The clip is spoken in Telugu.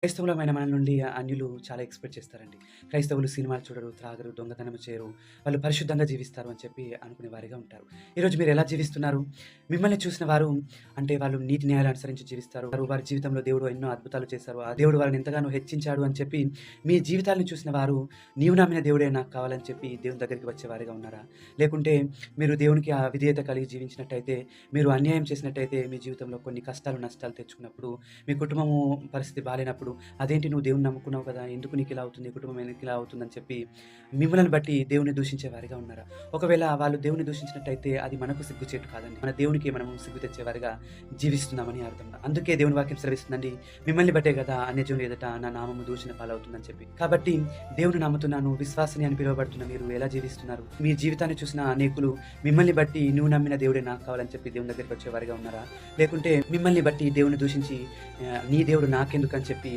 క్రైస్తవులమైన మన నుండి అన్యులు చాలా ఎక్స్‌పెక్ట్ చేస్తారండి. క్రైస్తవులు సినిమాలు చూడరు, త్రాగరు, దొంగతనం చేయరు. వాళ్ళు పరిశుద్ధంగా జీవిస్తారు అని చెప్పి అనుకునే వారిగా ఉంటారు. ఈరోజు మీరెలా జీవిస్తున్నారు? మిమ్మల్ని చూసిన వారు అంటే వాళ్ళు నీతి న్యాయాలు అనుసరించి జీవిస్తారు. వారి జీవితంలో దేవుడు ఎన్నో అద్భుతాలు చేశారు. ఆ దేవుడు వాళ్ళని ఎంతగానో హెచ్చించాడు అని చెప్పి మీ జీవితాలను చూసిన వారు నీవు నమ్మిన దేవుడే నాకు కావాలని చెప్పి దేవుని దగ్గరికి వచ్చేవారిగా ఉన్నారా? లేకుంటే మీరు దేవునికి అవిధేయత కలిగి జీవించినట్టయితే, మీరు అన్యాయం చేసినట్టయితే మీ జీవితంలో కొన్ని కష్టాలు, నష్టాలు తెచ్చుకున్నప్పుడు మీ కుటుంబము పరిస్థితి బాలేనప్పుడు, అదేంటి నువ్వు దేవుడిని నమ్ముకున్నావు కదా! ఎందుకు నీకిలా అవుతుంది? కుటుంబం ఎందుకిలా అవుతుందని చెప్పి మిమ్మల్ని బట్టి దేవుడిని దూషించే వారిగా ఉన్నారా? ఒకవేళ వాళ్ళు దేవుడిని దూషించినట్టయితే అది మనకు సిగ్గుచేటు కాదండి. మన దేవునికి మనము సిగ్గు తెచ్చేవారిగా జీవిస్తున్నామని అర్థం. అందుకే దేవుని వాక్యం సెలవిస్తుందండి. మిమ్మల్ని బట్టే కదా అన్యజనుల ఎదుట నా నామము దూషణ పాలవుతుందని చెప్పి. కాబట్టి దేవుని నమ్ముతున్నాను, విశ్వాసిని అని పిలువబడుతున్న మీరు ఎలా జీవిస్తున్నారు? మీ జీవితాన్ని చూసిన అనేకులు మిమ్మల్ని బట్టి నువ్వు నమ్మిన దేవుడే నాకు కావాలని చెప్పి దేవుని దగ్గరికి వచ్చేవారిగా ఉన్నారా? లేకుంటే మిమ్మల్ని బట్టి దేవుడిని దూషించి నీ దేవుడు నాకెందుకని చెప్పి